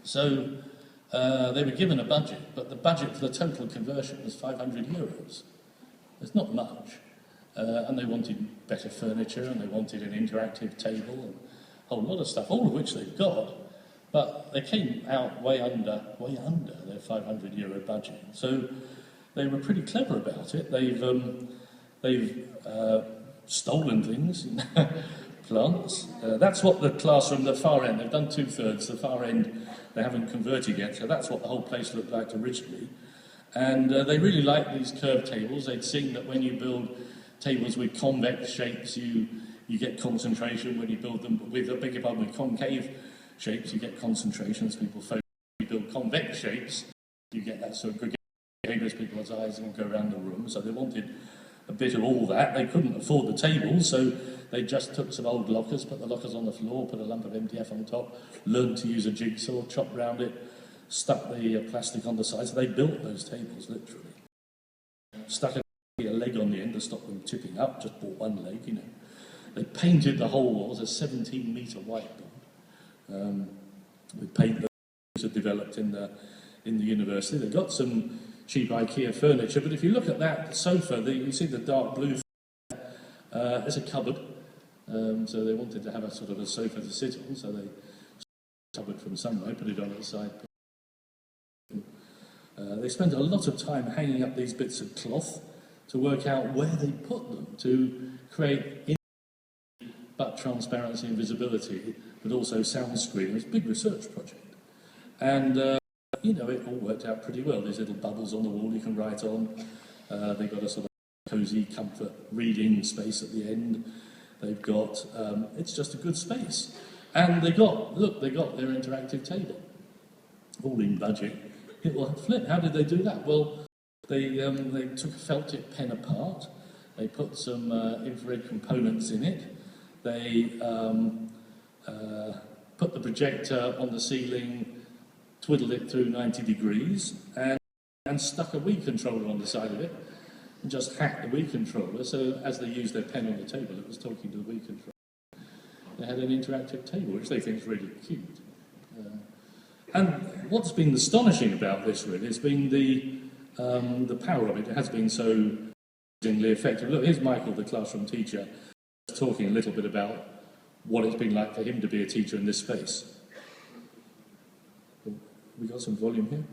So they were given a budget, but the budget for the total conversion was €500. It's not much. And they wanted better furniture, and they wanted an interactive table, and a whole lot of stuff, all of which they've got, but they came out way under their €500 budget. So they were pretty clever about it. They've stolen things, plants. That's what the classroom, the far end, they've done 2/3, the far end they haven't converted yet, so that's what the whole place looked like originally. And they really liked these curved tables. They'd seen that when you build tables with convex shapes, you get concentration. When you build them with, with concave shapes, you get concentration. As people focus, when you build convex shapes, you get that sort of gregation as people's eyes will go around the room. So they wanted a bit of all that. They couldn't afford the tables, so they just took some old lockers, put the lockers on the floor, put a lump of MDF on top, learned to use a jigsaw, chopped round it, stuck the plastic on the side. So they built those tables, literally. Stuck a leg on the end to stop them tipping up, just bought one leg, you know. They painted the whole wall as a 17-metre whiteboard. With paint that are developed in the university. They got some cheap IKEA furniture, but if you look at that sofa, you see the dark blue, it's a cupboard. So they wanted to have a sort of a sofa to sit on, so they cupboard from somewhere, put it on its side. They spent a lot of time hanging up these bits of cloth to work out where they put them, to create but transparency and visibility, but also sound screen. It was a big research project. And, you know, it all worked out pretty well. There's little bubbles on the wall you can write on. They've got a sort of cosy comfort reading space at the end. They've got, it's just a good space. And they got their interactive table, all in budget. It will flip. How did they do that? Well, they took a felt tip pen apart. They put some infrared components in it. They put the projector on the ceiling, twiddled it through 90 degrees, and stuck a Wii controller on the side of it, and just hacked the Wii controller. So as they used their pen on the table, it was talking to the Wii controller. They had an interactive table, which they think is really cute. And what's been astonishing about this really has been the power of it. It has been so amazingly effective. Look, here's Michael, the classroom teacher, talking a little bit about what it's been like for him to be a teacher in this space. We got some volume here.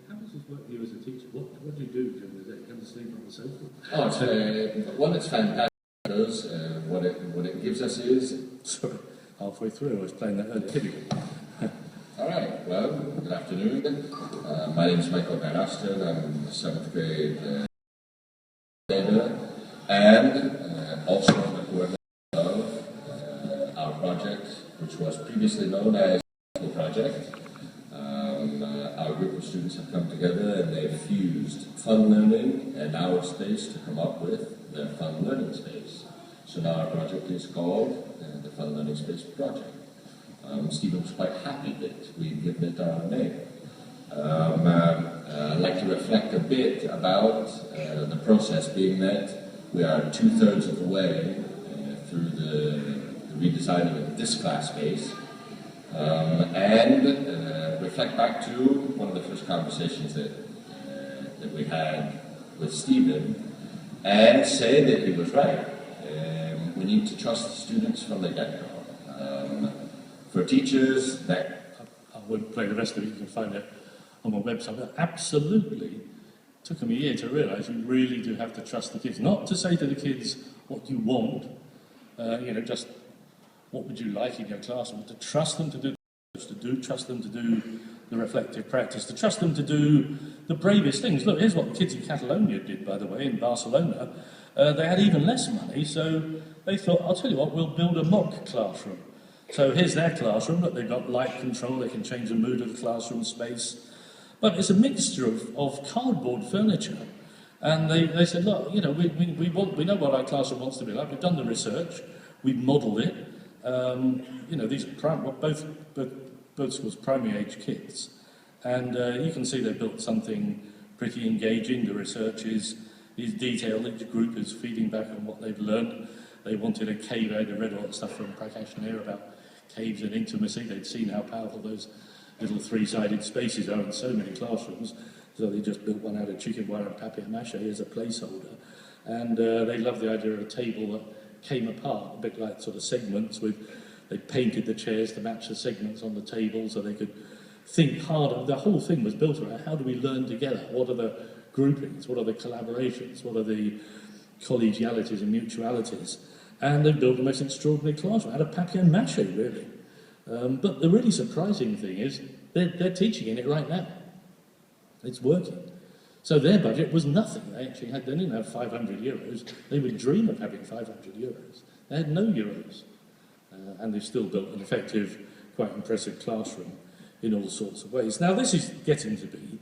How does this work for you as a teacher? What do you do during the day? Come to sleep on the sofa? Oh, it's fantastic because what it gives us is... Sorry, halfway through, I was playing that earlier. Here we go. All right, well, good afternoon. My name is Michael Van Asten. I'm a 7th grade leader, and also the coordinator of our project, which was previously known as the project. Our group of students have come together and they've fused fun learning and our space to come up with the fun learning space. So now our project is called the Fun Learning Space Project. Stephen was quite happy that we've given it our name. I'd like to reflect a bit about the process, being that we are 2/3 of the way through the redesigning of this class space, and reflect back to one of the first conversations that we had with Stephen, and say that he was right. We need to trust the students from the get-go. For teachers, that... I won't play the rest of it, you can find it on my website. But absolutely, it took them a year to realise you really do have to trust the kids. Not to say to the kids what you want, just what would you like in your classroom, but to trust them to do, trust them to do the reflective practice, to trust them to do the bravest things. Look, here's what the kids in Catalonia did, by the way, in Barcelona. They had even less money, so they thought, I'll tell you what, we'll build a mock classroom. So here's their classroom. Look, they've got light control, they can change the mood of the classroom space. But it's a mixture of cardboard furniture. And they said, look, we know what our classroom wants to be like. We've done the research, we've modelled it. These are both schools, primary age kids. And you can see they've built something pretty engaging. The research is detailed. Each group is feeding back on what they've learned. They wanted a cave. I'd read all that stuff from Prakash Nair about caves and intimacy. They'd seen how powerful those little three-sided spaces are in so many classrooms, so they just built one out of chicken wire and papier-mâché as a placeholder. And they loved the idea of a table that came apart, a bit like sort of segments they painted the chairs to match the segments on the table so they could think harder. The whole thing was built around how do we learn together? What are the groupings? What are the collaborations? What are the collegialities and mutualities? And they built the most extraordinary classroom out of papier-mâché, really. But the really surprising thing is they're teaching in it right now. It's working. So their budget was nothing. They didn't have 500 euros. They would dream of having 500 euros. They had no euros. And they've still built an effective, quite impressive classroom in all sorts of ways. Now, this is getting to be